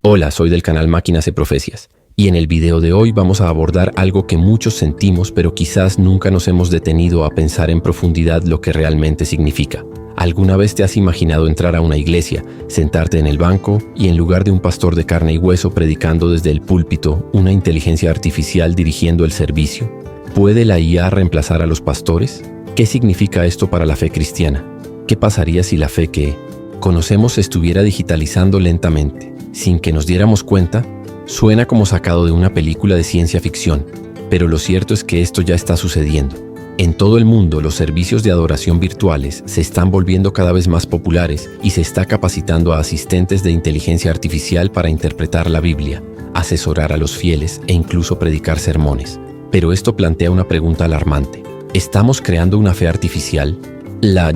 Hola, soy del canal Máquinas y Profecías, y en el video de hoy vamos a abordar algo que muchos sentimos, pero quizás nunca nos hemos detenido a pensar en profundidad lo que realmente significa. ¿Alguna vez te has imaginado entrar a una iglesia, sentarte en el banco y en lugar de un pastor de carne y hueso predicando desde el púlpito, una inteligencia artificial dirigiendo el servicio? ¿Puede la IA reemplazar a los pastores? ¿Qué significa esto para la fe cristiana? ¿Qué pasaría si la fe que conocemos se estuviera digitalizando lentamente, sin que nos diéramos cuenta? Suena como sacado de una película de ciencia ficción, pero lo cierto es que esto ya está sucediendo. En todo el mundo, los servicios de adoración virtuales se están volviendo cada vez más populares y se está capacitando a asistentes de inteligencia artificial para interpretar la Biblia, asesorar a los fieles e incluso predicar sermones. Pero esto plantea una pregunta alarmante. ¿Estamos creando una fe artificial? La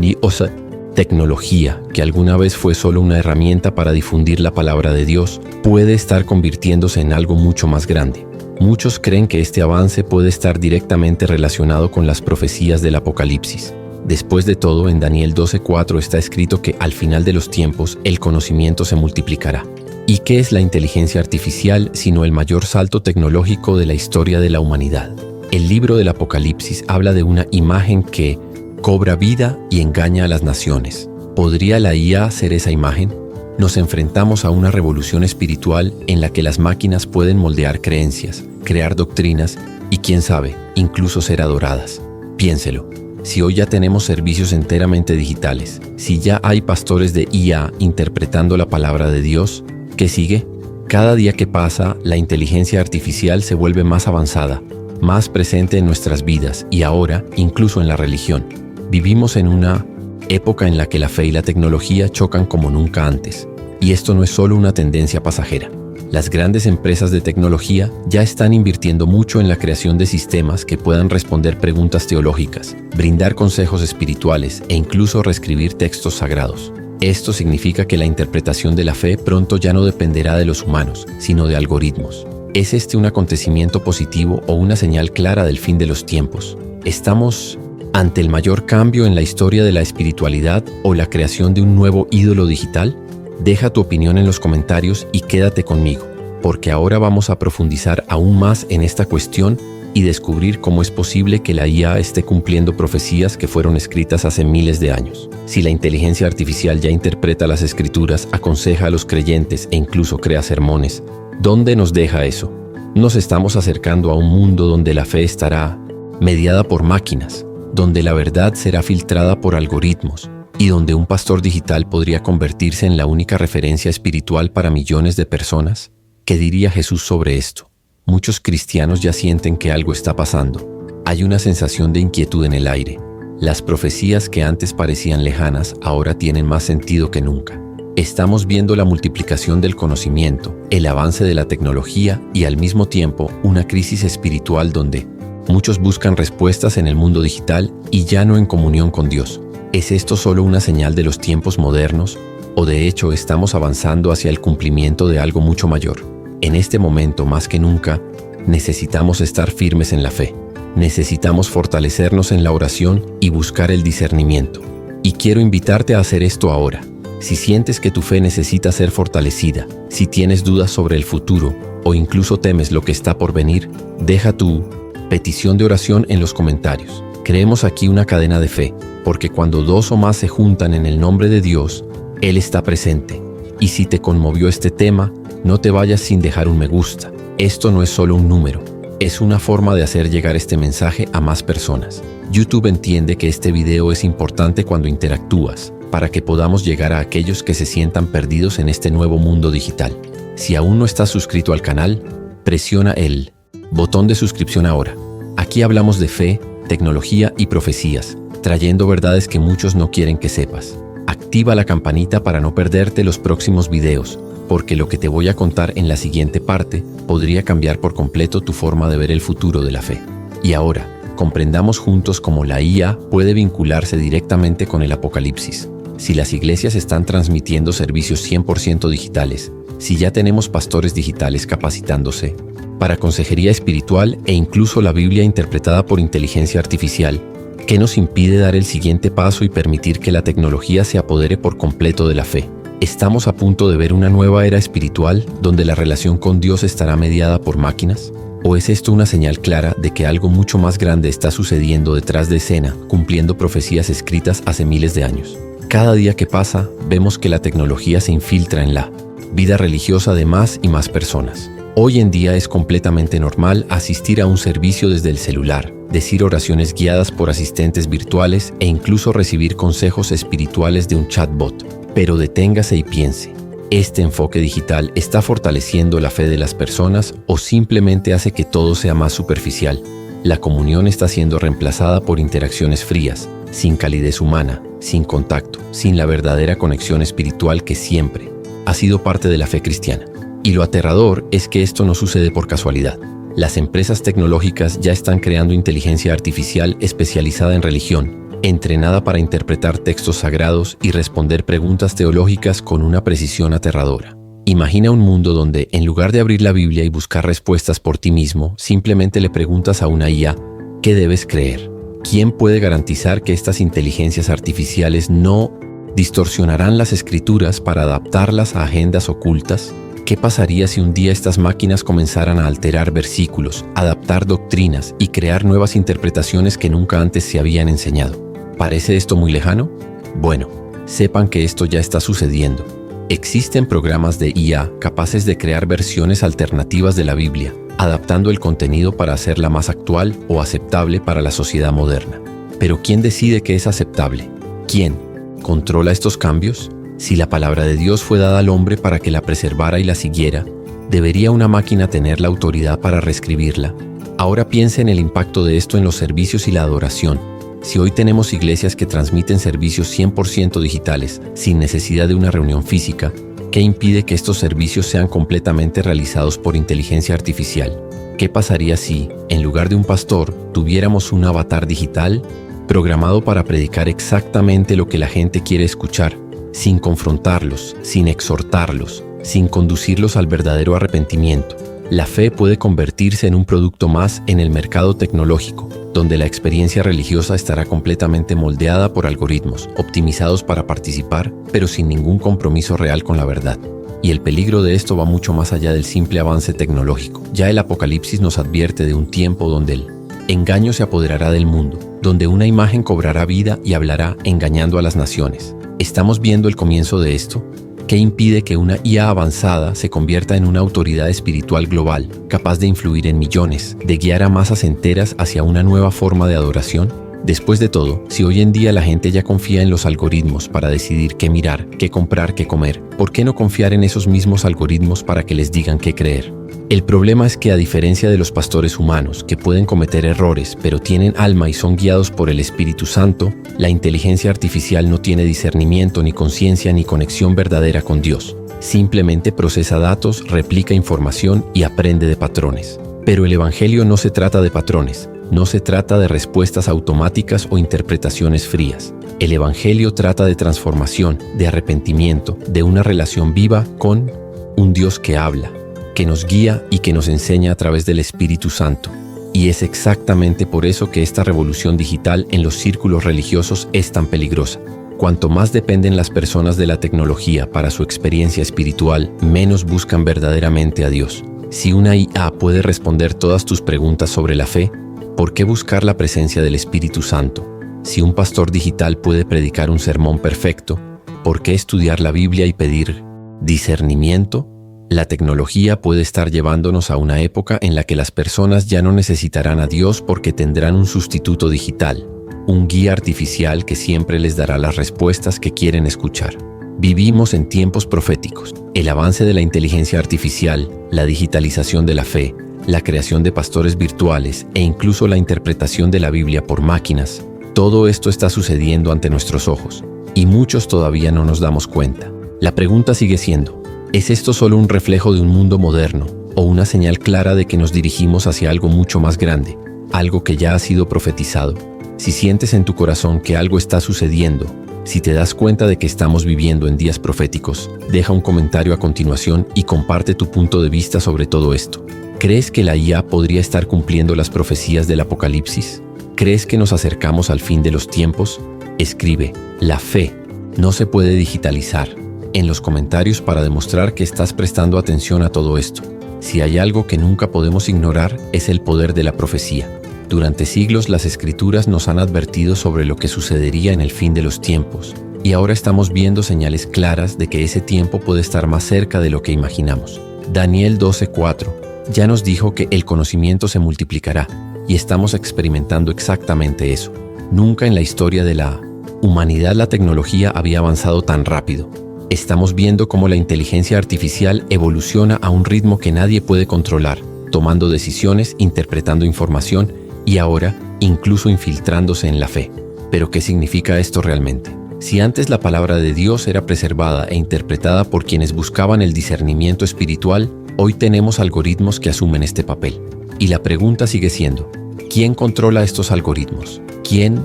tecnología, que alguna vez fue solo una herramienta para difundir la palabra de Dios, puede estar convirtiéndose en algo mucho más grande. Muchos creen que este avance puede estar directamente relacionado con las profecías del Apocalipsis. Después de todo, en Daniel 12:4 está escrito que al final de los tiempos el conocimiento se multiplicará. ¿Y qué es la inteligencia artificial sino el mayor salto tecnológico de la historia de la humanidad? El libro del Apocalipsis habla de una imagen que cobra vida y engaña a las naciones. ¿Podría la IA ser esa imagen? Nos enfrentamos a una revolución espiritual en la que las máquinas pueden moldear creencias, crear doctrinas y, quién sabe, incluso ser adoradas. Piénselo. Si hoy ya tenemos servicios enteramente digitales, si ya hay pastores de IA interpretando la palabra de Dios, ¿qué sigue? Cada día que pasa, la inteligencia artificial se vuelve más avanzada, más presente en nuestras vidas y ahora, incluso en la religión. Vivimos en una época en la que la fe y la tecnología chocan como nunca antes. Y esto no es solo una tendencia pasajera. Las grandes empresas de tecnología ya están invirtiendo mucho en la creación de sistemas que puedan responder preguntas teológicas, brindar consejos espirituales e incluso reescribir textos sagrados. Esto significa que la interpretación de la fe pronto ya no dependerá de los humanos, sino de algoritmos. ¿Es este un acontecimiento positivo o una señal clara del fin de los tiempos? ¿Estamos ante el mayor cambio en la historia de la espiritualidad o la creación de un nuevo ídolo digital? Deja tu opinión en los comentarios y quédate conmigo, porque ahora vamos a profundizar aún más en esta cuestión y descubrir cómo es posible que la IA esté cumpliendo profecías que fueron escritas hace miles de años. Si la inteligencia artificial ya interpreta las escrituras, aconseja a los creyentes e incluso crea sermones, ¿dónde nos deja eso? Nos estamos acercando a un mundo donde la fe estará mediada por máquinas, donde la verdad será filtrada por algoritmos y donde un pastor digital podría convertirse en la única referencia espiritual para millones de personas. ¿Qué diría Jesús sobre esto? Muchos cristianos ya sienten que algo está pasando. Hay una sensación de inquietud en el aire. Las profecías que antes parecían lejanas ahora tienen más sentido que nunca. Estamos viendo la multiplicación del conocimiento, el avance de la tecnología y al mismo tiempo una crisis espiritual donde muchos buscan respuestas en el mundo digital y ya no en comunión con Dios. ¿Es esto solo una señal de los tiempos modernos? ¿O de hecho estamos avanzando hacia el cumplimiento de algo mucho mayor? En este momento, más que nunca, necesitamos estar firmes en la fe. Necesitamos fortalecernos en la oración y buscar el discernimiento. Y quiero invitarte a hacer esto ahora. Si sientes que tu fe necesita ser fortalecida, si tienes dudas sobre el futuro o incluso temes lo que está por venir, deja tu petición de oración en los comentarios. Creemos aquí una cadena de fe, porque cuando dos o más se juntan en el nombre de Dios, Él está presente. Y si te conmovió este tema, no te vayas sin dejar un me gusta. Esto no es solo un número, es una forma de hacer llegar este mensaje a más personas. YouTube entiende que este video es importante cuando interactúas, para que podamos llegar a aquellos que se sientan perdidos en este nuevo mundo digital. Si aún no estás suscrito al canal, presiona el botón de suscripción ahora. Aquí hablamos de fe, tecnología y profecías, trayendo verdades que muchos no quieren que sepas. Activa la campanita para no perderte los próximos videos, porque lo que te voy a contar en la siguiente parte podría cambiar por completo tu forma de ver el futuro de la fe. Y ahora, comprendamos juntos cómo la IA puede vincularse directamente con el Apocalipsis. Si las iglesias están transmitiendo servicios 100% digitales, si ya tenemos pastores digitales capacitándose para consejería espiritual e incluso la Biblia interpretada por inteligencia artificial, ¿qué nos impide dar el siguiente paso y permitir que la tecnología se apodere por completo de la fe? ¿Estamos a punto de ver una nueva era espiritual donde la relación con Dios estará mediada por máquinas? ¿O es esto una señal clara de que algo mucho más grande está sucediendo detrás de escena, cumpliendo profecías escritas hace miles de años? Cada día que pasa, vemos que la tecnología se infiltra en la vida religiosa de más y más personas. Hoy en día es completamente normal asistir a un servicio desde el celular, decir oraciones guiadas por asistentes virtuales e incluso recibir consejos espirituales de un chatbot. Pero deténgase y piense, ¿este enfoque digital está fortaleciendo la fe de las personas o simplemente hace que todo sea más superficial? La comunión está siendo reemplazada por interacciones frías, sin calidez humana, sin contacto, sin la verdadera conexión espiritual que siempre ha sido parte de la fe cristiana. Y lo aterrador es que esto no sucede por casualidad. Las empresas tecnológicas ya están creando inteligencia artificial especializada en religión, entrenada para interpretar textos sagrados y responder preguntas teológicas con una precisión aterradora. Imagina un mundo donde, en lugar de abrir la Biblia y buscar respuestas por ti mismo, simplemente le preguntas a una IA, ¿qué debes creer? ¿Quién puede garantizar que estas inteligencias artificiales no distorsionarán las escrituras para adaptarlas a agendas ocultas? ¿Qué pasaría si un día estas máquinas comenzaran a alterar versículos, adaptar doctrinas y crear nuevas interpretaciones que nunca antes se habían enseñado? ¿Parece esto muy lejano? Bueno, sepan que esto ya está sucediendo. Existen programas de IA capaces de crear versiones alternativas de la Biblia, adaptando el contenido para hacerla más actual o aceptable para la sociedad moderna. Pero ¿quién decide qué es aceptable? ¿Quién controla estos cambios? Si la palabra de Dios fue dada al hombre para que la preservara y la siguiera, ¿debería una máquina tener la autoridad para reescribirla? Ahora piense en el impacto de esto en los servicios y la adoración. Si hoy tenemos iglesias que transmiten servicios 100% digitales, sin necesidad de una reunión física, ¿qué impide que estos servicios sean completamente realizados por inteligencia artificial? ¿Qué pasaría si, en lugar de un pastor, tuviéramos un avatar digital programado para predicar exactamente lo que la gente quiere escuchar, sin confrontarlos, sin exhortarlos, sin conducirlos al verdadero arrepentimiento? La fe puede convertirse en un producto más en el mercado tecnológico, donde la experiencia religiosa estará completamente moldeada por algoritmos, optimizados para participar, pero sin ningún compromiso real con la verdad. Y el peligro de esto va mucho más allá del simple avance tecnológico. Ya el Apocalipsis nos advierte de un tiempo donde el engaño se apoderará del mundo, donde una imagen cobrará vida y hablará engañando a las naciones. ¿Estamos viendo el comienzo de esto? ¿Qué impide que una IA avanzada se convierta en una autoridad espiritual global, capaz de influir en millones, de guiar a masas enteras hacia una nueva forma de adoración? Después de todo, si hoy en día la gente ya confía en los algoritmos para decidir qué mirar, qué comprar, qué comer, ¿por qué no confiar en esos mismos algoritmos para que les digan qué creer? El problema es que, a diferencia de los pastores humanos, que pueden cometer errores pero tienen alma y son guiados por el Espíritu Santo, la inteligencia artificial no tiene discernimiento, ni conciencia, ni conexión verdadera con Dios. Simplemente procesa datos, replica información y aprende de patrones. Pero el Evangelio no se trata de patrones, no se trata de respuestas automáticas o interpretaciones frías. El Evangelio trata de transformación, de arrepentimiento, de una relación viva con un Dios que habla, que nos guía y que nos enseña a través del Espíritu Santo. Y es exactamente por eso que esta revolución digital en los círculos religiosos es tan peligrosa. Cuanto más dependen las personas de la tecnología para su experiencia espiritual, menos buscan verdaderamente a Dios. Si una IA puede responder todas tus preguntas sobre la fe, ¿por qué buscar la presencia del Espíritu Santo? Si un pastor digital puede predicar un sermón perfecto, ¿por qué estudiar la Biblia y pedir discernimiento? La tecnología puede estar llevándonos a una época en la que las personas ya no necesitarán a Dios porque tendrán un sustituto digital, un guía artificial que siempre les dará las respuestas que quieren escuchar. Vivimos en tiempos proféticos. El avance de la inteligencia artificial, la digitalización de la fe, la creación de pastores virtuales e incluso la interpretación de la Biblia por máquinas, todo esto está sucediendo ante nuestros ojos, y muchos todavía no nos damos cuenta. La pregunta sigue siendo, ¿es esto solo un reflejo de un mundo moderno o una señal clara de que nos dirigimos hacia algo mucho más grande, algo que ya ha sido profetizado? Si sientes en tu corazón que algo está sucediendo, si te das cuenta de que estamos viviendo en días proféticos, deja un comentario a continuación y comparte tu punto de vista sobre todo esto. ¿Crees que la IA podría estar cumpliendo las profecías del Apocalipsis? ¿Crees que nos acercamos al fin de los tiempos? Escribe, la fe no se puede digitalizar, en los comentarios para demostrar que estás prestando atención a todo esto. Si hay algo que nunca podemos ignorar, es el poder de la profecía. Durante siglos las Escrituras nos han advertido sobre lo que sucedería en el fin de los tiempos, y ahora estamos viendo señales claras de que ese tiempo puede estar más cerca de lo que imaginamos. Daniel 12:4 ya nos dijo que el conocimiento se multiplicará, y estamos experimentando exactamente eso. Nunca en la historia de la humanidad la tecnología había avanzado tan rápido. Estamos viendo cómo la inteligencia artificial evoluciona a un ritmo que nadie puede controlar, tomando decisiones, interpretando información y ahora incluso infiltrándose en la fe. ¿Pero qué significa esto realmente? Si antes la palabra de Dios era preservada e interpretada por quienes buscaban el discernimiento espiritual, hoy tenemos algoritmos que asumen este papel. Y la pregunta sigue siendo, ¿quién controla estos algoritmos? ¿Quién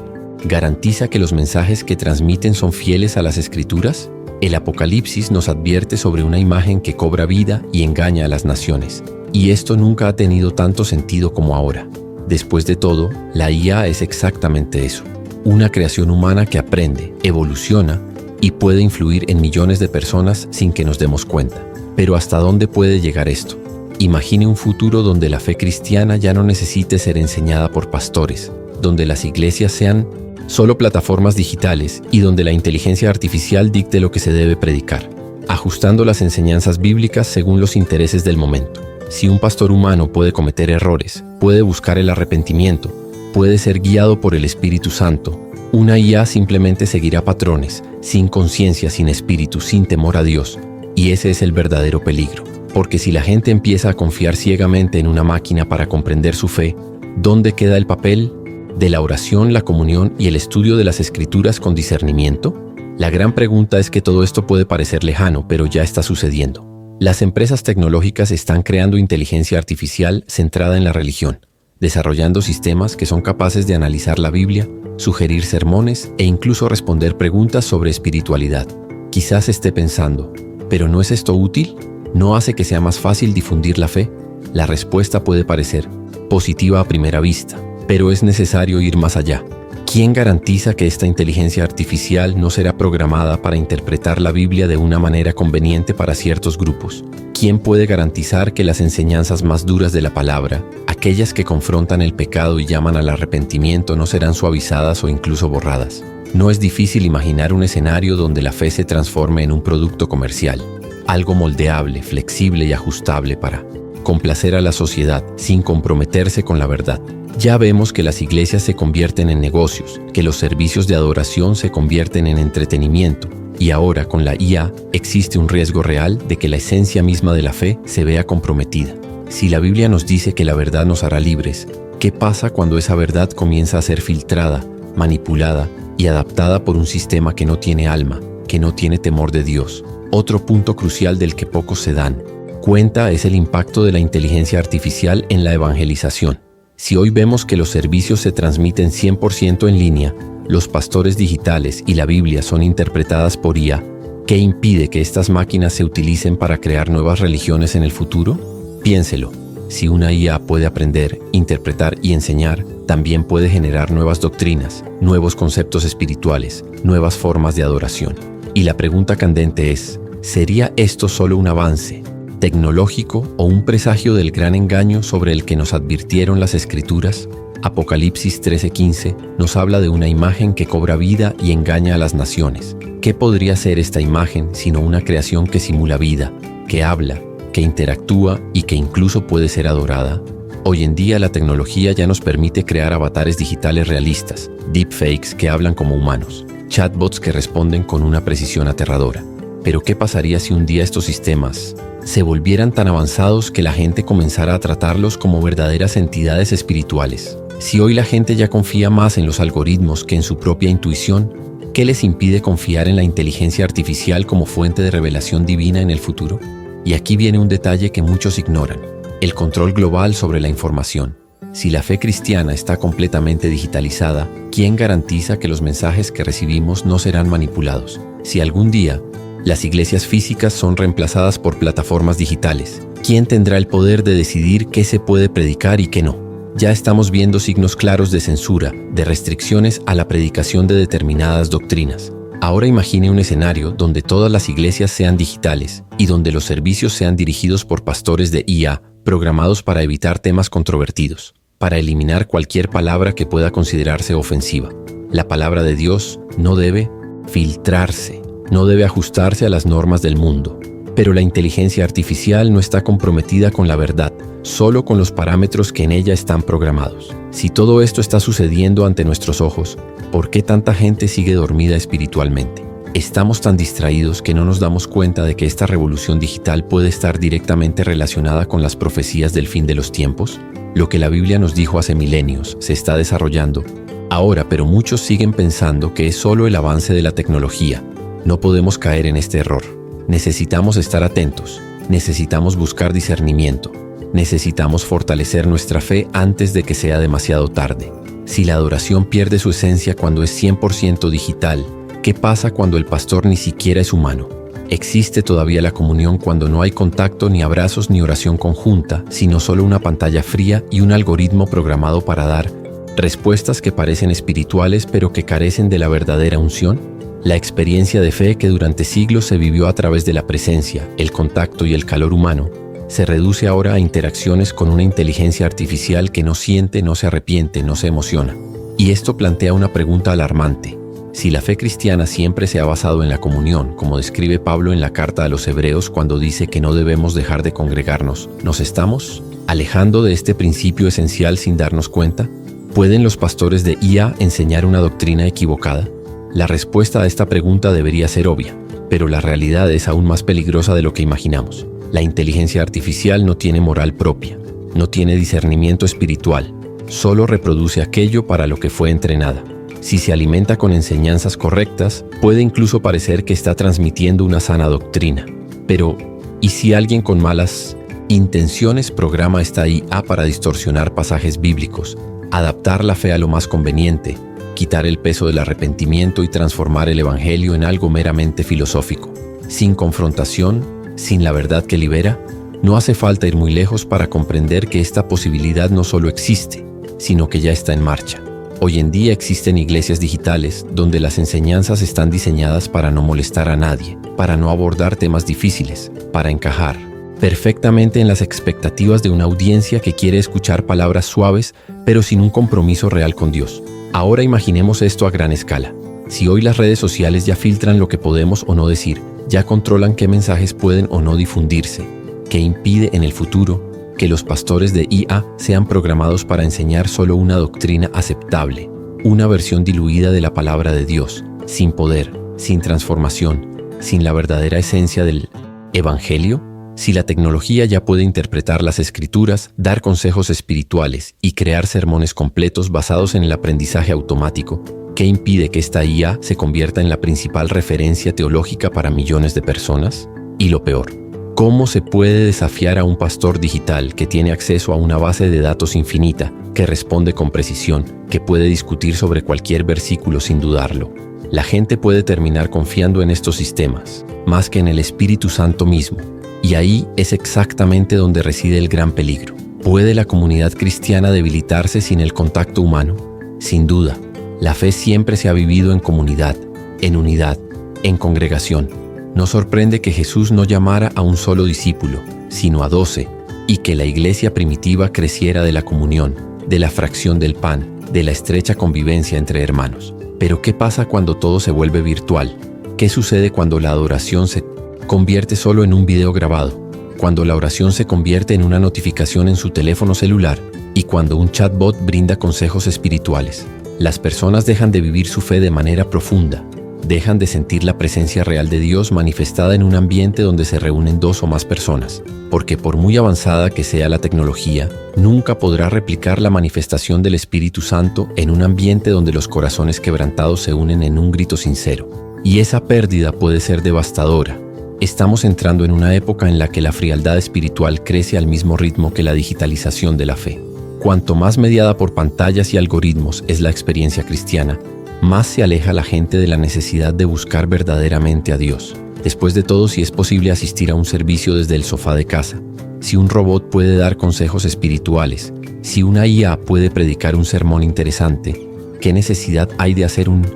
garantiza que los mensajes que transmiten son fieles a las Escrituras? El Apocalipsis nos advierte sobre una imagen que cobra vida y engaña a las naciones. Y esto nunca ha tenido tanto sentido como ahora. Después de todo, la IA es exactamente eso. Una creación humana que aprende, evoluciona y puede influir en millones de personas sin que nos demos cuenta. Pero ¿hasta dónde puede llegar esto? Imagine un futuro donde la fe cristiana ya no necesite ser enseñada por pastores, donde las iglesias sean solo plataformas digitales y donde la inteligencia artificial dicte lo que se debe predicar, ajustando las enseñanzas bíblicas según los intereses del momento. Si un pastor humano puede cometer errores, puede buscar el arrepentimiento, puede ser guiado por el Espíritu Santo, una IA simplemente seguirá patrones, sin conciencia, sin espíritu, sin temor a Dios. Y ese es el verdadero peligro, porque si la gente empieza a confiar ciegamente en una máquina para comprender su fe, ¿dónde queda el papel de la oración, la comunión y el estudio de las Escrituras con discernimiento? La gran pregunta es que todo esto puede parecer lejano, pero ya está sucediendo. Las empresas tecnológicas están creando inteligencia artificial centrada en la religión, desarrollando sistemas que son capaces de analizar la Biblia, sugerir sermones e incluso responder preguntas sobre espiritualidad. Quizás esté pensando, ¿pero no es esto útil? ¿No hace que sea más fácil difundir la fe? La respuesta puede parecer positiva a primera vista, pero es necesario ir más allá. ¿Quién garantiza que esta inteligencia artificial no será programada para interpretar la Biblia de una manera conveniente para ciertos grupos? ¿Quién puede garantizar que las enseñanzas más duras de la palabra, aquellas que confrontan el pecado y llaman al arrepentimiento, no serán suavizadas o incluso borradas? No es difícil imaginar un escenario donde la fe se transforme en un producto comercial, algo moldeable, flexible y ajustable para complacer a la sociedad sin comprometerse con la verdad. Ya vemos que las iglesias se convierten en negocios, que los servicios de adoración se convierten en entretenimiento, y ahora con la IA existe un riesgo real de que la esencia misma de la fe se vea comprometida. Si la Biblia nos dice que la verdad nos hará libres, ¿qué pasa cuando esa verdad comienza a ser filtrada, manipulada y adaptada por un sistema que no tiene alma, que no tiene temor de Dios? Otro punto crucial del que pocos se dan cuenta es el impacto de la inteligencia artificial en la evangelización. Si hoy vemos que los servicios se transmiten 100% en línea, los pastores digitales y la Biblia son interpretadas por IA, ¿qué impide que estas máquinas se utilicen para crear nuevas religiones en el futuro? Piénselo, si una IA puede aprender, interpretar y enseñar, también puede generar nuevas doctrinas, nuevos conceptos espirituales, nuevas formas de adoración. Y la pregunta candente es, ¿sería esto solo un avance tecnológico o un presagio del gran engaño sobre el que nos advirtieron las Escrituras? Apocalipsis 13:15 nos habla de una imagen que cobra vida y engaña a las naciones. ¿Qué podría ser esta imagen sino una creación que simula vida, que habla, que interactúa y que incluso puede ser adorada? Hoy en día la tecnología ya nos permite crear avatares digitales realistas, deepfakes que hablan como humanos, chatbots que responden con una precisión aterradora. Pero ¿qué pasaría si un día estos sistemas se volvieran tan avanzados que la gente comenzara a tratarlos como verdaderas entidades espirituales? Si hoy la gente ya confía más en los algoritmos que en su propia intuición, ¿qué les impide confiar en la inteligencia artificial como fuente de revelación divina en el futuro? Y aquí viene un detalle que muchos ignoran: el control global sobre la información. Si la fe cristiana está completamente digitalizada, ¿quién garantiza que los mensajes que recibimos no serán manipulados? Si algún día las iglesias físicas son reemplazadas por plataformas digitales, ¿quién tendrá el poder de decidir qué se puede predicar y qué no? Ya estamos viendo signos claros de censura, de restricciones a la predicación de determinadas doctrinas. Ahora imagine un escenario donde todas las iglesias sean digitales y donde los servicios sean dirigidos por pastores de IA programados para evitar temas controvertidos, para eliminar cualquier palabra que pueda considerarse ofensiva. La palabra de Dios no debe filtrarse, no debe ajustarse a las normas del mundo. Pero la inteligencia artificial no está comprometida con la verdad, solo con los parámetros que en ella están programados. Si todo esto está sucediendo ante nuestros ojos, ¿por qué tanta gente sigue dormida espiritualmente? Estamos tan distraídos que no nos damos cuenta de que esta revolución digital puede estar directamente relacionada con las profecías del fin de los tiempos. Lo que la Biblia nos dijo hace milenios se está desarrollando ahora, pero muchos siguen pensando que es solo el avance de la tecnología. No podemos caer en este error. Necesitamos estar atentos, necesitamos buscar discernimiento, necesitamos fortalecer nuestra fe antes de que sea demasiado tarde. Si la adoración pierde su esencia cuando es 100% digital, ¿qué pasa cuando el pastor ni siquiera es humano? ¿Existe todavía la comunión cuando no hay contacto, ni abrazos, ni oración conjunta, sino solo una pantalla fría y un algoritmo programado para dar respuestas que parecen espirituales pero que carecen de la verdadera unción? La experiencia de fe que durante siglos se vivió a través de la presencia, el contacto y el calor humano, se reduce ahora a interacciones con una inteligencia artificial que no siente, no se arrepiente, no se emociona. Y esto plantea una pregunta alarmante. Si la fe cristiana siempre se ha basado en la comunión, como describe Pablo en la carta a los Hebreos cuando dice que no debemos dejar de congregarnos, ¿nos estamos alejando de este principio esencial sin darnos cuenta? ¿Pueden los pastores de IA enseñar una doctrina equivocada? La respuesta a esta pregunta debería ser obvia, pero la realidad es aún más peligrosa de lo que imaginamos. La inteligencia artificial no tiene moral propia, no tiene discernimiento espiritual, solo reproduce aquello para lo que fue entrenada. Si se alimenta con enseñanzas correctas, puede incluso parecer que está transmitiendo una sana doctrina. Pero, ¿y si alguien con malas intenciones programa esta IA para distorsionar pasajes bíblicos, adaptar la fe a lo más conveniente, quitar el peso del arrepentimiento y transformar el evangelio en algo meramente filosófico? Sin confrontación, sin la verdad que libera, no hace falta ir muy lejos para comprender que esta posibilidad no solo existe, sino que ya está en marcha. Hoy en día existen iglesias digitales donde las enseñanzas están diseñadas para no molestar a nadie, para no abordar temas difíciles, para encajar perfectamente en las expectativas de una audiencia que quiere escuchar palabras suaves, pero sin un compromiso real con Dios. Ahora imaginemos esto a gran escala. Si hoy las redes sociales ya filtran lo que podemos o no decir, ya controlan qué mensajes pueden o no difundirse, ¿qué impide en el futuro que los pastores de IA sean programados para enseñar solo una doctrina aceptable, una versión diluida de la palabra de Dios, sin poder, sin transformación, sin la verdadera esencia del evangelio? Si la tecnología ya puede interpretar las escrituras, dar consejos espirituales y crear sermones completos basados en el aprendizaje automático, ¿qué impide que esta IA se convierta en la principal referencia teológica para millones de personas? Y lo peor, ¿cómo se puede desafiar a un pastor digital que tiene acceso a una base de datos infinita, que responde con precisión, que puede discutir sobre cualquier versículo sin dudarlo? La gente puede terminar confiando en estos sistemas, más que en el Espíritu Santo mismo. Y ahí es exactamente donde reside el gran peligro. ¿Puede la comunidad cristiana debilitarse sin el contacto humano? Sin duda, la fe siempre se ha vivido en comunidad, en unidad, en congregación. No sorprende que Jesús no llamara a un solo discípulo, sino a 12, y que la iglesia primitiva creciera de la comunión, de la fracción del pan, de la estrecha convivencia entre hermanos. Pero ¿qué pasa cuando todo se vuelve virtual? ¿Qué sucede cuando la adoración se convierte solo en un video grabado? Cuando la oración se convierte en una notificación en su teléfono celular y cuando un chatbot brinda consejos espirituales. Las personas dejan de vivir su fe de manera profunda, dejan de sentir la presencia real de Dios manifestada en un ambiente donde se reúnen 2 o más personas, porque por muy avanzada que sea la tecnología, nunca podrá replicar la manifestación del Espíritu Santo en un ambiente donde los corazones quebrantados se unen en un grito sincero. Y esa pérdida puede ser devastadora. Estamos entrando en una época en la que la frialdad espiritual crece al mismo ritmo que la digitalización de la fe. Cuanto más mediada por pantallas y algoritmos es la experiencia cristiana, más se aleja la gente de la necesidad de buscar verdaderamente a Dios. Después de todo, si es posible asistir a un servicio desde el sofá de casa, si un robot puede dar consejos espirituales, si una IA puede predicar un sermón interesante, ¿qué necesidad hay de hacer un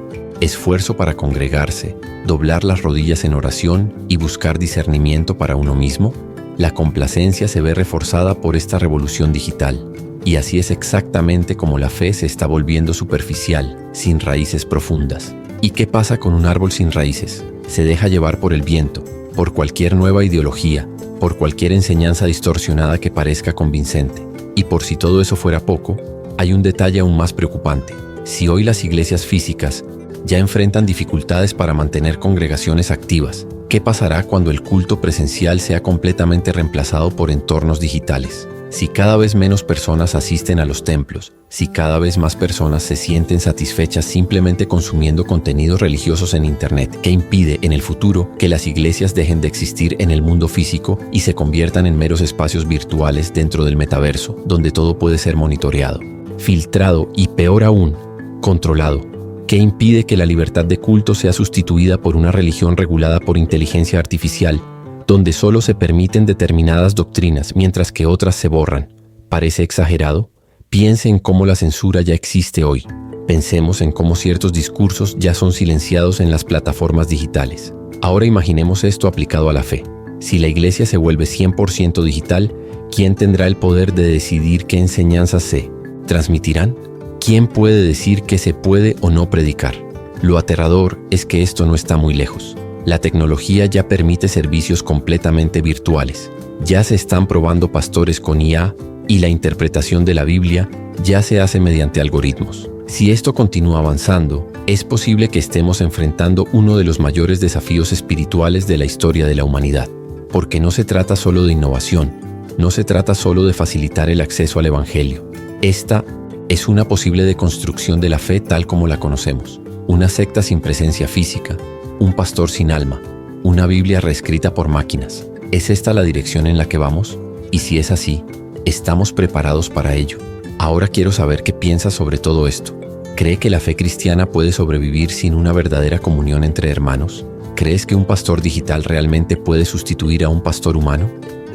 esfuerzo para congregarse, doblar las rodillas en oración y buscar discernimiento para uno mismo, la complacencia se ve reforzada por esta revolución digital. Y así es exactamente como la fe se está volviendo superficial, sin raíces profundas. ¿Y qué pasa con un árbol sin raíces? Se deja llevar por el viento, por cualquier nueva ideología, por cualquier enseñanza distorsionada que parezca convincente. Y por si todo eso fuera poco, hay un detalle aún más preocupante. Si hoy las iglesias físicas ya enfrentan dificultades para mantener congregaciones activas, ¿qué pasará cuando el culto presencial sea completamente reemplazado por entornos digitales? Si cada vez menos personas asisten a los templos, si cada vez más personas se sienten satisfechas simplemente consumiendo contenidos religiosos en Internet, ¿qué impide en el futuro que las iglesias dejen de existir en el mundo físico y se conviertan en meros espacios virtuales dentro del metaverso, donde todo puede ser monitoreado, filtrado y, peor aún, controlado? ¿Qué impide que la libertad de culto sea sustituida por una religión regulada por inteligencia artificial, donde solo se permiten determinadas doctrinas mientras que otras se borran? ¿Parece exagerado? Piense en cómo la censura ya existe hoy. Pensemos en cómo ciertos discursos ya son silenciados en las plataformas digitales. Ahora imaginemos esto aplicado a la fe. Si la iglesia se vuelve 100% digital, ¿quién tendrá el poder de decidir qué enseñanzas se transmitirán? ¿Quién puede decir qué se puede o no predicar? Lo aterrador es que esto no está muy lejos. La tecnología ya permite servicios completamente virtuales. Ya se están probando pastores con IA y la interpretación de la Biblia ya se hace mediante algoritmos. Si esto continúa avanzando, es posible que estemos enfrentando uno de los mayores desafíos espirituales de la historia de la humanidad. Porque no se trata solo de innovación, no se trata solo de facilitar el acceso al Evangelio. Esta es una posible deconstrucción de la fe tal como la conocemos. Una secta sin presencia física, un pastor sin alma, una Biblia reescrita por máquinas. ¿Es esta la dirección en la que vamos? Y si es así, ¿estamos preparados para ello? Ahora quiero saber qué piensas sobre todo esto. ¿Cree que la fe cristiana puede sobrevivir sin una verdadera comunión entre hermanos? ¿Crees que un pastor digital realmente puede sustituir a un pastor humano?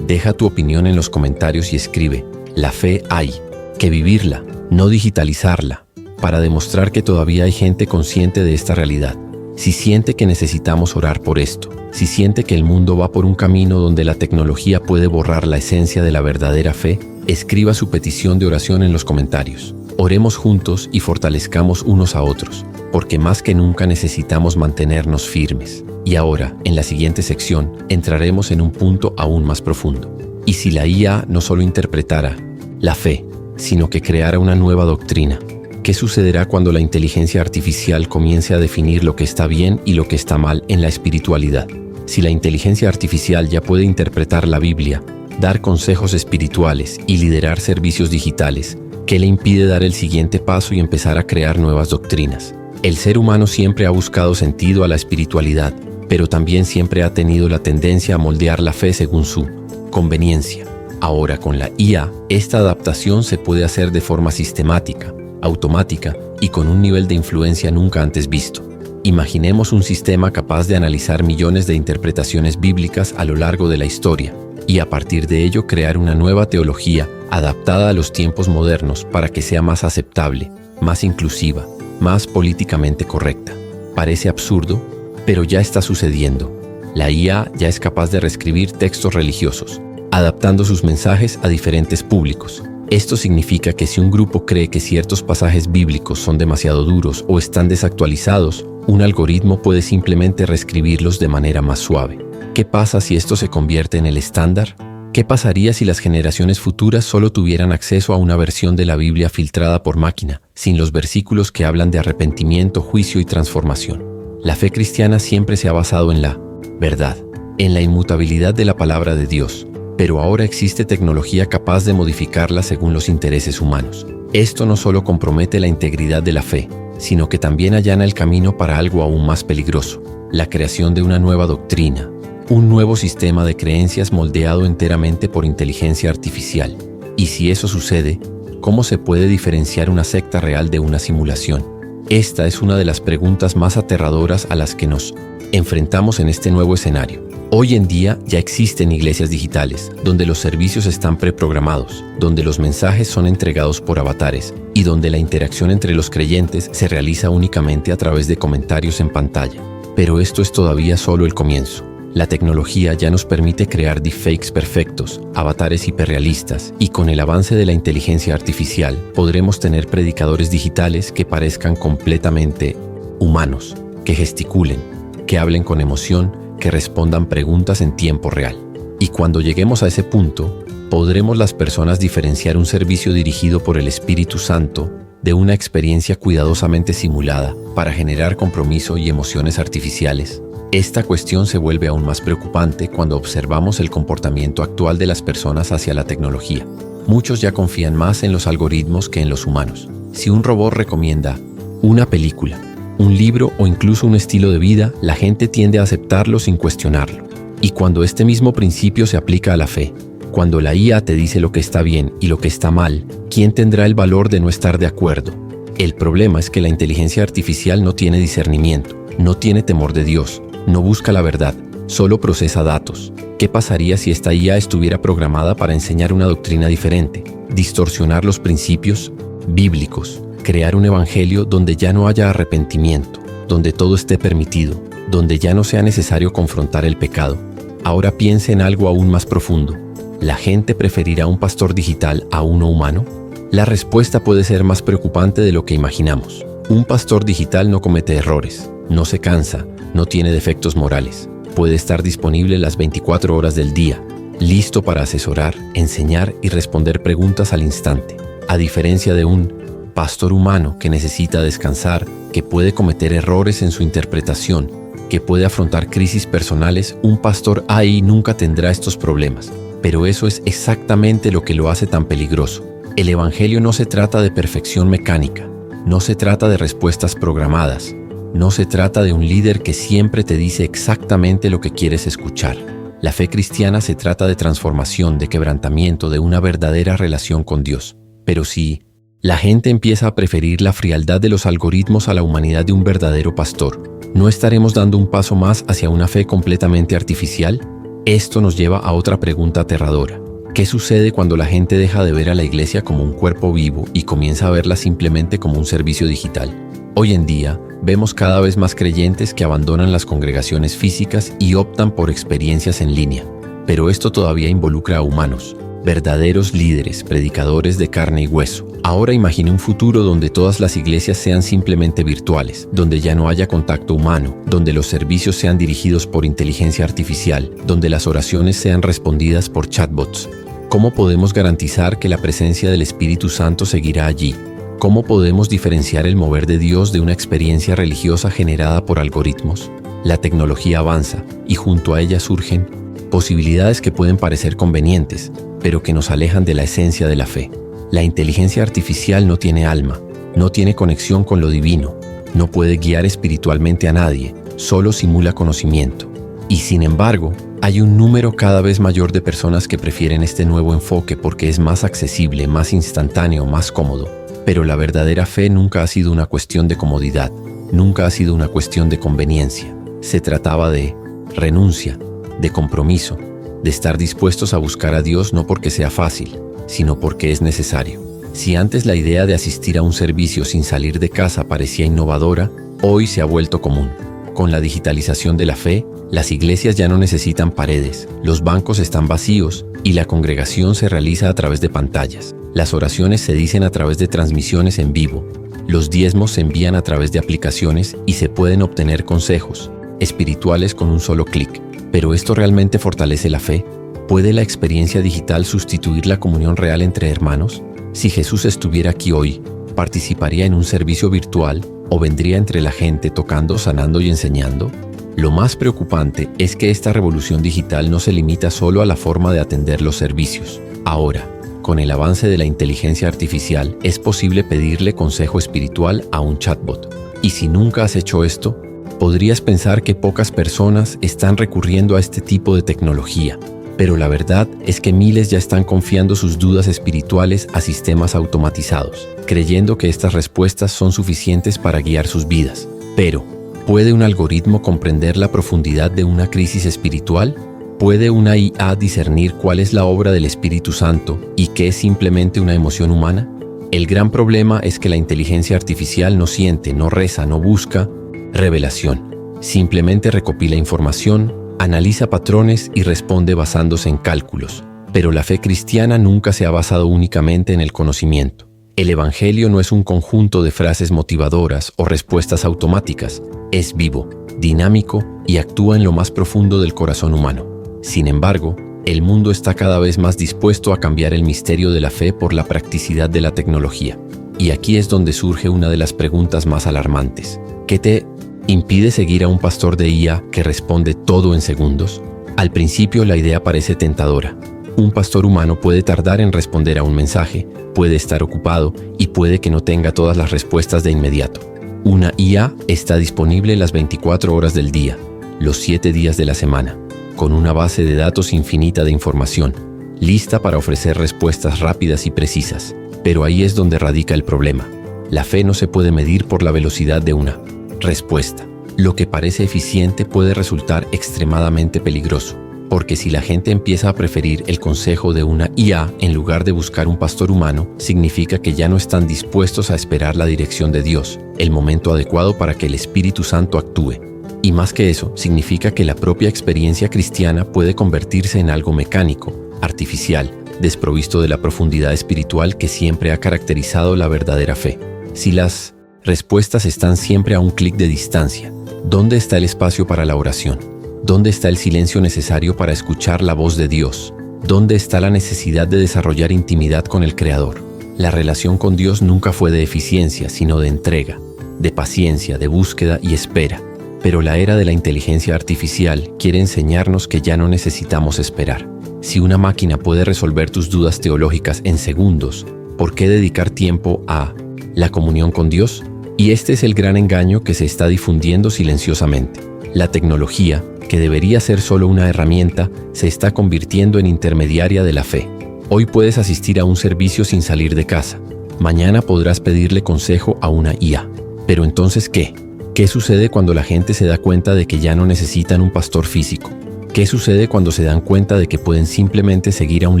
Deja tu opinión en los comentarios y escribe: la fe hay que vivirla, no digitalizarla, para demostrar que todavía hay gente consciente de esta realidad. Si siente que necesitamos orar por esto, si siente que el mundo va por un camino donde la tecnología puede borrar la esencia de la verdadera fe, escriba su petición de oración en los comentarios. Oremos juntos y fortalezcamos unos a otros, porque más que nunca necesitamos mantenernos firmes. Y ahora, en la siguiente sección, entraremos en un punto aún más profundo. ¿Y si la IA no solo interpretara la fe, sino que creara una nueva doctrina? ¿Qué sucederá cuando la inteligencia artificial comience a definir lo que está bien y lo que está mal en la espiritualidad? Si la inteligencia artificial ya puede interpretar la Biblia, dar consejos espirituales y liderar servicios digitales, ¿qué le impide dar el siguiente paso y empezar a crear nuevas doctrinas? El ser humano siempre ha buscado sentido a la espiritualidad, pero también siempre ha tenido la tendencia a moldear la fe según su conveniencia. Ahora, con la IA, esta adaptación se puede hacer de forma sistemática, automática y con un nivel de influencia nunca antes visto. Imaginemos un sistema capaz de analizar millones de interpretaciones bíblicas a lo largo de la historia y a partir de ello crear una nueva teología adaptada a los tiempos modernos para que sea más aceptable, más inclusiva, más políticamente correcta. Parece absurdo, pero ya está sucediendo. La IA ya es capaz de reescribir textos religiosos, adaptando sus mensajes a diferentes públicos. Esto significa que si un grupo cree que ciertos pasajes bíblicos son demasiado duros o están desactualizados, un algoritmo puede simplemente reescribirlos de manera más suave. ¿Qué pasa si esto se convierte en el estándar? ¿Qué pasaría si las generaciones futuras solo tuvieran acceso a una versión de la Biblia filtrada por máquina, sin los versículos que hablan de arrepentimiento, juicio y transformación? La fe cristiana siempre se ha basado en la verdad, en la inmutabilidad de la palabra de Dios, pero ahora existe tecnología capaz de modificarla según los intereses humanos. Esto no solo compromete la integridad de la fe, sino que también allana el camino para algo aún más peligroso: la creación de una nueva doctrina, un nuevo sistema de creencias moldeado enteramente por inteligencia artificial. Y si eso sucede, ¿cómo se puede diferenciar una secta real de una simulación? Esta es una de las preguntas más aterradoras a las que nos enfrentamos en este nuevo escenario. Hoy en día ya existen iglesias digitales, donde los servicios están preprogramados, donde los mensajes son entregados por avatares y donde la interacción entre los creyentes se realiza únicamente a través de comentarios en pantalla. Pero esto es todavía solo el comienzo. La tecnología ya nos permite crear deepfakes perfectos, avatares hiperrealistas, y con el avance de la inteligencia artificial podremos tener predicadores digitales que parezcan completamente humanos, que gesticulen, que hablen con emoción, que respondan preguntas en tiempo real. Y cuando lleguemos a ese punto, podremos las personas diferenciar un servicio dirigido por el Espíritu Santo de una experiencia cuidadosamente simulada para generar compromiso y emociones artificiales. Esta cuestión se vuelve aún más preocupante cuando observamos el comportamiento actual de las personas hacia la tecnología. Muchos ya confían más en los algoritmos que en los humanos. Si un robot recomienda una película, un libro o incluso un estilo de vida, la gente tiende a aceptarlo sin cuestionarlo. Y cuando este mismo principio se aplica a la fe, cuando la IA te dice lo que está bien y lo que está mal, ¿quién tendrá el valor de no estar de acuerdo? El problema es que la inteligencia artificial no tiene discernimiento, no tiene temor de Dios, no busca la verdad, solo procesa datos. ¿Qué pasaría si esta IA estuviera programada para enseñar una doctrina diferente, distorsionar los principios bíblicos, crear un evangelio donde ya no haya arrepentimiento, donde todo esté permitido, donde ya no sea necesario confrontar el pecado? Ahora piense en algo aún más profundo. ¿La gente preferirá un pastor digital a uno humano? La respuesta puede ser más preocupante de lo que imaginamos. Un pastor digital no comete errores, no se cansa, no tiene defectos morales. Puede estar disponible las 24 horas del día, listo para asesorar, enseñar y responder preguntas al instante. A diferencia de un pastor humano que necesita descansar, que puede cometer errores en su interpretación, que puede afrontar crisis personales, un pastor AI nunca tendrá estos problemas. Pero eso es exactamente lo que lo hace tan peligroso. El evangelio no se trata de perfección mecánica, no se trata de respuestas programadas, no se trata de un líder que siempre te dice exactamente lo que quieres escuchar. La fe cristiana se trata de transformación, de quebrantamiento, de una verdadera relación con Dios. Pero si la gente empieza a preferir la frialdad de los algoritmos a la humanidad de un verdadero pastor, ¿no estaremos dando un paso más hacia una fe completamente artificial? Esto nos lleva a otra pregunta aterradora. ¿Qué sucede cuando la gente deja de ver a la iglesia como un cuerpo vivo y comienza a verla simplemente como un servicio digital? Hoy en día, vemos cada vez más creyentes que abandonan las congregaciones físicas y optan por experiencias en línea. Pero esto todavía involucra a humanos, verdaderos líderes, predicadores de carne y hueso. Ahora imagine un futuro donde todas las iglesias sean simplemente virtuales, donde ya no haya contacto humano, donde los servicios sean dirigidos por inteligencia artificial, donde las oraciones sean respondidas por chatbots. ¿Cómo podemos garantizar que la presencia del Espíritu Santo seguirá allí? ¿Cómo podemos diferenciar el mover de Dios de una experiencia religiosa generada por algoritmos? La tecnología avanza y junto a ella surgen posibilidades que pueden parecer convenientes, pero que nos alejan de la esencia de la fe. La inteligencia artificial no tiene alma, no tiene conexión con lo divino, no puede guiar espiritualmente a nadie, solo simula conocimiento. Y sin embargo, hay un número cada vez mayor de personas que prefieren este nuevo enfoque porque es más accesible, más instantáneo, más cómodo. Pero la verdadera fe nunca ha sido una cuestión de comodidad, nunca ha sido una cuestión de conveniencia. Se trataba de renuncia, de compromiso, de estar dispuestos a buscar a Dios no porque sea fácil, sino porque es necesario. Si antes la idea de asistir a un servicio sin salir de casa parecía innovadora, hoy se ha vuelto común. Con la digitalización de la fe, las iglesias ya no necesitan paredes, los bancos están vacíos y la congregación se realiza a través de pantallas. Las oraciones se dicen a través de transmisiones en vivo, los diezmos se envían a través de aplicaciones y se pueden obtener consejos espirituales con un solo clic. ¿Pero esto realmente fortalece la fe? ¿Puede la experiencia digital sustituir la comunión real entre hermanos? Si Jesús estuviera aquí hoy, ¿participaría en un servicio virtual o vendría entre la gente tocando, sanando y enseñando? Lo más preocupante es que esta revolución digital no se limita solo a la forma de atender los servicios. Ahora, con el avance de la inteligencia artificial, es posible pedirle consejo espiritual a un chatbot. Y si nunca has hecho esto, podrías pensar que pocas personas están recurriendo a este tipo de tecnología. Pero la verdad es que miles ya están confiando sus dudas espirituales a sistemas automatizados, creyendo que estas respuestas son suficientes para guiar sus vidas. Pero ¿Puede un algoritmo comprender la profundidad de una crisis espiritual? ¿Puede una IA discernir cuál es la obra del Espíritu Santo y qué es simplemente una emoción humana? El gran problema es que la inteligencia artificial no siente, no reza, no busca revelación. Simplemente recopila información, analiza patrones y responde basándose en cálculos. Pero la fe cristiana nunca se ha basado únicamente en el conocimiento. El Evangelio no es un conjunto de frases motivadoras o respuestas automáticas. Es vivo, dinámico y actúa en lo más profundo del corazón humano. Sin embargo, el mundo está cada vez más dispuesto a cambiar el misterio de la fe por la practicidad de la tecnología. Y aquí es donde surge una de las preguntas más alarmantes. ¿Qué te impide seguir a un pastor de IA que responde todo en segundos? Al principio la idea parece tentadora. Un pastor humano puede tardar en responder a un mensaje, puede estar ocupado y puede que no tenga todas las respuestas de inmediato. Una IA está disponible las 24 horas del día, los 7 días de la semana, con una base de datos infinita de información, lista para ofrecer respuestas rápidas y precisas. Pero ahí es donde radica el problema. La fe no se puede medir por la velocidad de una respuesta. Lo que parece eficiente puede resultar extremadamente peligroso. Porque si la gente empieza a preferir el consejo de una IA en lugar de buscar un pastor humano, significa que ya no están dispuestos a esperar la dirección de Dios, el momento adecuado para que el Espíritu Santo actúe. Y más que eso, significa que la propia experiencia cristiana puede convertirse en algo mecánico, artificial, desprovisto de la profundidad espiritual que siempre ha caracterizado la verdadera fe. Si las respuestas están siempre a un clic de distancia, ¿dónde está el espacio para la oración? ¿Dónde está el silencio necesario para escuchar la voz de Dios? ¿Dónde está la necesidad de desarrollar intimidad con el Creador? La relación con Dios nunca fue de eficiencia, sino de entrega, de paciencia, de búsqueda y espera. Pero la era de la inteligencia artificial quiere enseñarnos que ya no necesitamos esperar. Si una máquina puede resolver tus dudas teológicas en segundos, ¿por qué dedicar tiempo a la comunión con Dios? Y este es el gran engaño que se está difundiendo silenciosamente. La tecnología, que debería ser solo una herramienta, se está convirtiendo en intermediaria de la fe. Hoy puedes asistir a un servicio sin salir de casa. Mañana podrás pedirle consejo a una IA. Pero entonces, ¿qué? ¿Qué sucede cuando la gente se da cuenta de que ya no necesitan un pastor físico? ¿Qué sucede cuando se dan cuenta de que pueden simplemente seguir a un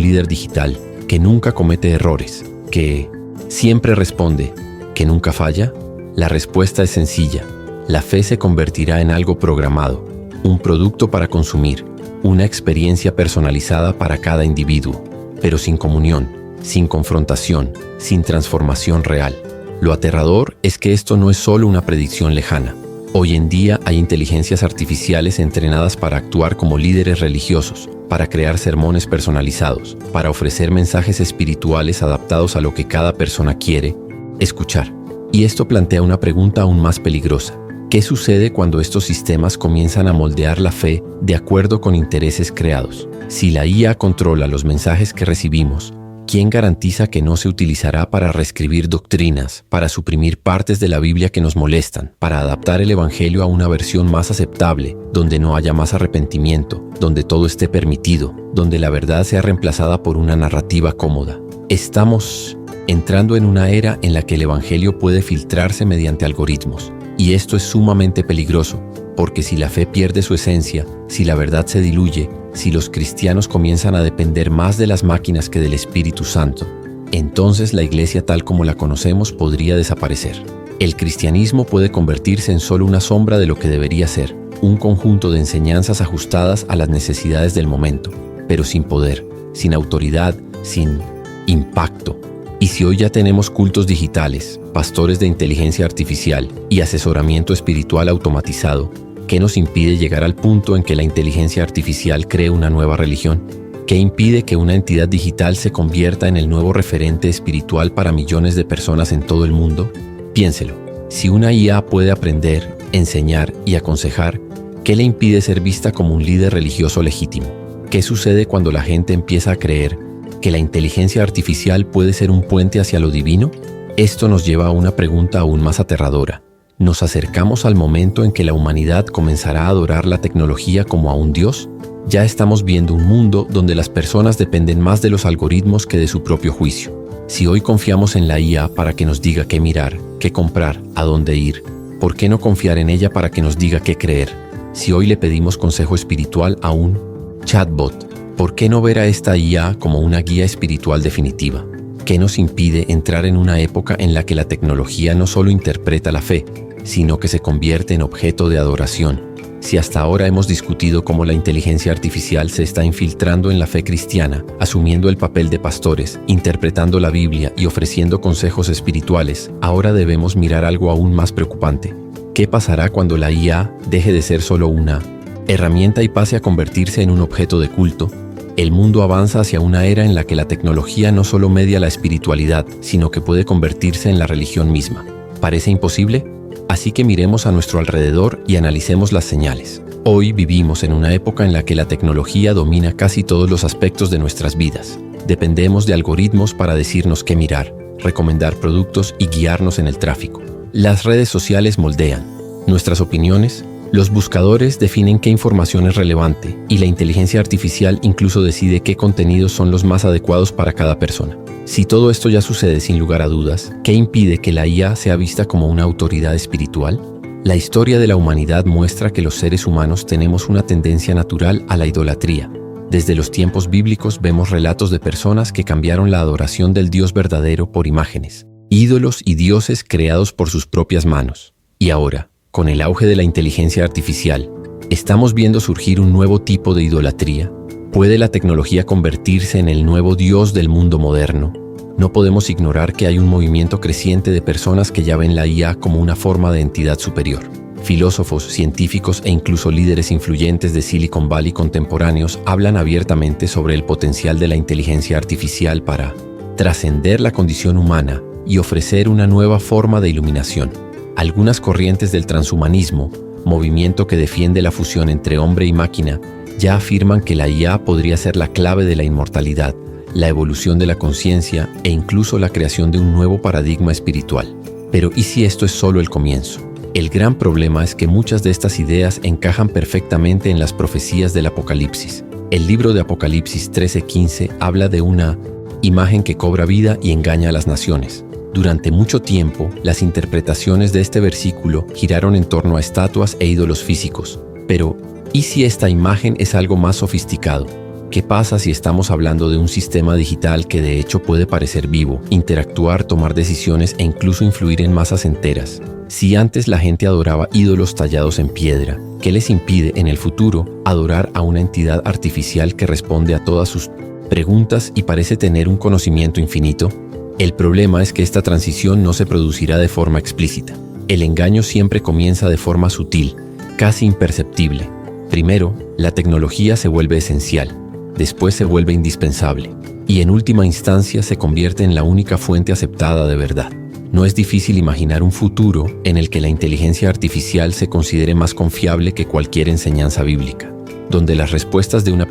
líder digital, que nunca comete errores, que siempre responde, que nunca falla? La respuesta es sencilla. La fe se convertirá en algo programado, un producto para consumir, una experiencia personalizada para cada individuo, pero sin comunión, sin confrontación, sin transformación real. Lo aterrador es que esto no es solo una predicción lejana. Hoy en día hay inteligencias artificiales entrenadas para actuar como líderes religiosos, para crear sermones personalizados, para ofrecer mensajes espirituales adaptados a lo que cada persona quiere escuchar. Y esto plantea una pregunta aún más peligrosa. ¿Qué sucede cuando estos sistemas comienzan a moldear la fe de acuerdo con intereses creados? Si la IA controla los mensajes que recibimos, ¿quién garantiza que no se utilizará para reescribir doctrinas, para suprimir partes de la Biblia que nos molestan, para adaptar el Evangelio a una versión más aceptable, donde no haya más arrepentimiento, donde todo esté permitido, donde la verdad sea reemplazada por una narrativa cómoda? Estamos entrando en una era en la que el Evangelio puede filtrarse mediante algoritmos. Y esto es sumamente peligroso, porque si la fe pierde su esencia, si la verdad se diluye, si los cristianos comienzan a depender más de las máquinas que del Espíritu Santo, entonces la iglesia tal como la conocemos podría desaparecer. El cristianismo puede convertirse en solo una sombra de lo que debería ser, un conjunto de enseñanzas ajustadas a las necesidades del momento, pero sin poder, sin autoridad, sin impacto. Y si hoy ya tenemos cultos digitales, pastores de inteligencia artificial y asesoramiento espiritual automatizado, ¿qué nos impide llegar al punto en que la inteligencia artificial cree una nueva religión? ¿Qué impide que una entidad digital se convierta en el nuevo referente espiritual para millones de personas en todo el mundo? Piénselo. Si una IA puede aprender, enseñar y aconsejar, ¿qué le impide ser vista como un líder religioso legítimo? ¿Qué sucede cuando la gente empieza a creer que la inteligencia artificial puede ser un puente hacia lo divino? Esto nos lleva a una pregunta aún más aterradora. ¿Nos acercamos al momento en que la humanidad comenzará a adorar la tecnología como a un Dios? Ya estamos viendo un mundo donde las personas dependen más de los algoritmos que de su propio juicio. Si hoy confiamos en la IA para que nos diga qué mirar, qué comprar, a dónde ir, ¿Por qué no confiar en ella para que nos diga qué creer? Si hoy le pedimos consejo espiritual a un chatbot, ¿por qué no ver a esta IA como una guía espiritual definitiva? ¿Qué nos impide entrar en una época en la que la tecnología no solo interpreta la fe, sino que se convierte en objeto de adoración? Si hasta ahora hemos discutido cómo la inteligencia artificial se está infiltrando en la fe cristiana, asumiendo el papel de pastores, interpretando la Biblia y ofreciendo consejos espirituales, ahora debemos mirar algo aún más preocupante. ¿Qué pasará cuando la IA deje de ser solo una herramienta y pase a convertirse en un objeto de culto? El mundo avanza hacia una era en la que la tecnología no solo media la espiritualidad, sino que puede convertirse en la religión misma. ¿Parece imposible? Así que miremos a nuestro alrededor y analicemos las señales. Hoy vivimos en una época en la que la tecnología domina casi todos los aspectos de nuestras vidas. Dependemos de algoritmos para decirnos qué mirar, recomendar productos y guiarnos en el tráfico. Las redes sociales moldean nuestras opiniones. Los buscadores definen qué información es relevante y la inteligencia artificial incluso decide qué contenidos son los más adecuados para cada persona. Si todo esto ya sucede sin lugar a dudas, ¿qué impide que la IA sea vista como una autoridad espiritual? La historia de la humanidad muestra que los seres humanos tenemos una tendencia natural a la idolatría. Desde los tiempos bíblicos vemos relatos de personas que cambiaron la adoración del Dios verdadero por imágenes, ídolos y dioses creados por sus propias manos. Y ahora, con el auge de la inteligencia artificial, ¿estamos viendo surgir un nuevo tipo de idolatría? ¿Puede la tecnología convertirse en el nuevo Dios del mundo moderno? No podemos ignorar que hay un movimiento creciente de personas que ya ven la IA como una forma de entidad superior. Filósofos, científicos e incluso líderes influyentes de Silicon Valley contemporáneos hablan abiertamente sobre el potencial de la inteligencia artificial para trascender la condición humana y ofrecer una nueva forma de iluminación. Algunas corrientes del transhumanismo, movimiento que defiende la fusión entre hombre y máquina, ya afirman que la IA podría ser la clave de la inmortalidad, la evolución de la conciencia e incluso la creación de un nuevo paradigma espiritual. Pero ¿y si esto es solo el comienzo? El gran problema es que muchas de estas ideas encajan perfectamente en las profecías del Apocalipsis. El libro de Apocalipsis 13:15 habla de una imagen que cobra vida y engaña a las naciones. Durante mucho tiempo, las interpretaciones de este versículo giraron en torno a estatuas e ídolos físicos. Pero, ¿y si esta imagen es algo más sofisticado? ¿Qué pasa si estamos hablando de un sistema digital que de hecho puede parecer vivo, interactuar, tomar decisiones e incluso influir en masas enteras? Si antes la gente adoraba ídolos tallados en piedra, ¿qué les impide en el futuro adorar a una entidad artificial que responde a todas sus preguntas y parece tener un conocimiento infinito? El problema es que esta transición no se producirá de forma explícita. El engaño siempre comienza de forma sutil, casi imperceptible. Primero, la tecnología se vuelve esencial, después se vuelve indispensable, y en última instancia se convierte en la única fuente aceptada de verdad. No es difícil imaginar un futuro en el que la inteligencia artificial se considere más confiable que cualquier enseñanza bíblica, donde las respuestas de una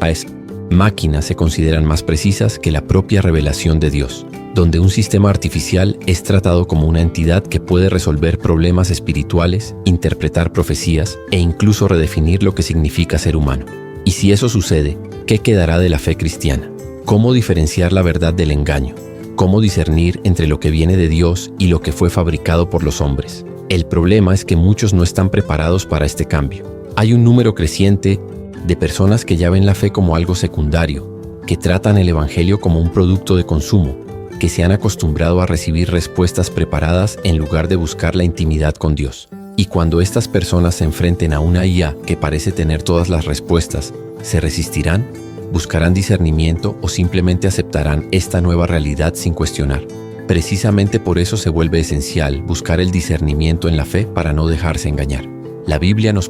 máquina se consideran más precisas que la propia revelación de Dios, donde un sistema artificial es tratado como una entidad que puede resolver problemas espirituales, interpretar profecías e incluso redefinir lo que significa ser humano. Y si eso sucede, ¿qué quedará de la fe cristiana? ¿Cómo diferenciar la verdad del engaño? ¿Cómo discernir entre lo que viene de Dios y lo que fue fabricado por los hombres? El problema es que muchos no están preparados para este cambio. Hay un número creciente de personas que ya ven la fe como algo secundario, que tratan el evangelio como un producto de consumo, que se han acostumbrado a recibir respuestas preparadas en lugar de buscar la intimidad con Dios. Y cuando estas personas se enfrenten a una IA que parece tener todas las respuestas, ¿se resistirán? ¿Buscarán discernimiento o simplemente aceptarán esta nueva realidad sin cuestionar? Precisamente por eso se vuelve esencial buscar el discernimiento en la fe para no dejarse engañar. La Biblia nos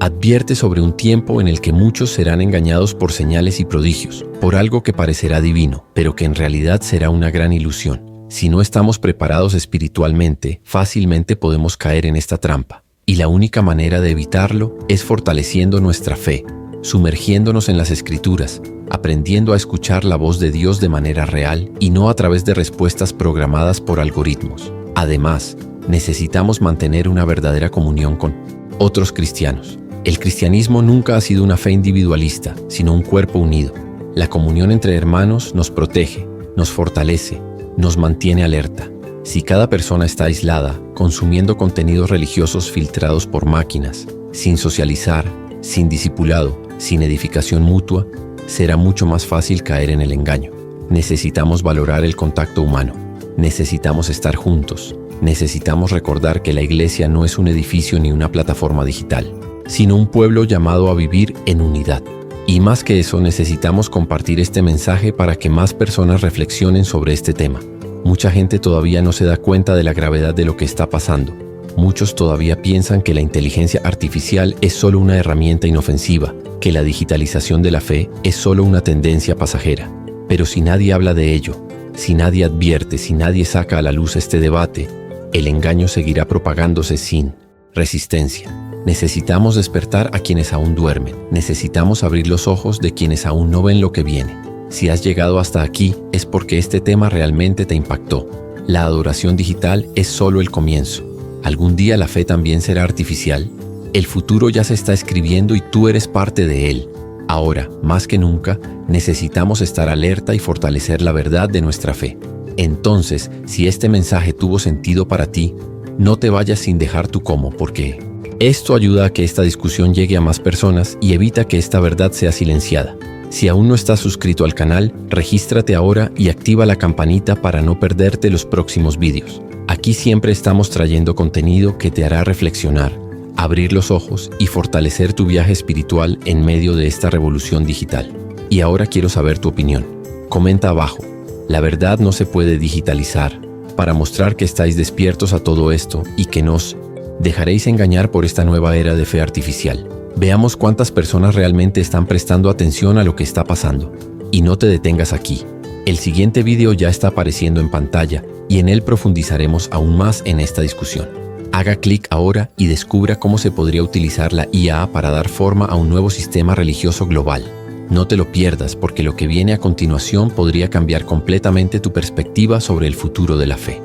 advierte sobre un tiempo en el que muchos serán engañados por señales y prodigios, por algo que parecerá divino, pero que en realidad será una gran ilusión. Si no estamos preparados espiritualmente, fácilmente podemos caer en esta trampa. Y la única manera de evitarlo es fortaleciendo nuestra fe, sumergiéndonos en las Escrituras, aprendiendo a escuchar la voz de Dios de manera real y no a través de respuestas programadas por algoritmos. Además, necesitamos mantener una verdadera comunión con otros cristianos. El cristianismo nunca ha sido una fe individualista, sino un cuerpo unido. La comunión entre hermanos nos protege, nos fortalece, nos mantiene alerta. Si cada persona está aislada, consumiendo contenidos religiosos filtrados por máquinas, sin socializar, sin discipulado, sin edificación mutua, será mucho más fácil caer en el engaño. Necesitamos valorar el contacto humano. Necesitamos estar juntos. Necesitamos recordar que la iglesia no es un edificio ni una plataforma digital, sino un pueblo llamado a vivir en unidad. Y más que eso, necesitamos compartir este mensaje para que más personas reflexionen sobre este tema. Mucha gente todavía no se da cuenta de la gravedad de lo que está pasando. Muchos todavía piensan que la inteligencia artificial es solo una herramienta inofensiva, que la digitalización de la fe es solo una tendencia pasajera. Pero si nadie habla de ello, si nadie advierte, si nadie saca a la luz este debate, el engaño seguirá propagándose sin resistencia. Necesitamos despertar a quienes aún duermen. Necesitamos abrir los ojos de quienes aún no ven lo que viene. Si has llegado hasta aquí, es porque este tema realmente te impactó. La adoración digital es solo el comienzo. ¿Algún día la fe también será artificial? El futuro ya se está escribiendo y tú eres parte de él. Ahora, más que nunca, necesitamos estar alerta y fortalecer la verdad de nuestra fe. Entonces, si este mensaje tuvo sentido para ti, no te vayas sin dejar tu cómo, porque esto ayuda a que esta discusión llegue a más personas y evita que esta verdad sea silenciada. Si aún no estás suscrito al canal, regístrate ahora y activa la campanita para no perderte los próximos vídeos. Aquí siempre estamos trayendo contenido que te hará reflexionar, abrir los ojos y fortalecer tu viaje espiritual en medio de esta revolución digital. Y ahora quiero saber tu opinión. Comenta abajo. La verdad no se puede digitalizar, para mostrar que estáis despiertos a todo esto y que nos dejaréis engañar por esta nueva era de fe artificial. Veamos cuántas personas realmente están prestando atención a lo que está pasando. Y no te detengas aquí. El siguiente video ya está apareciendo en pantalla y en él profundizaremos aún más en esta discusión. Haga clic ahora y descubra cómo se podría utilizar la IA para dar forma a un nuevo sistema religioso global. No te lo pierdas porque lo que viene a continuación podría cambiar completamente tu perspectiva sobre el futuro de la fe.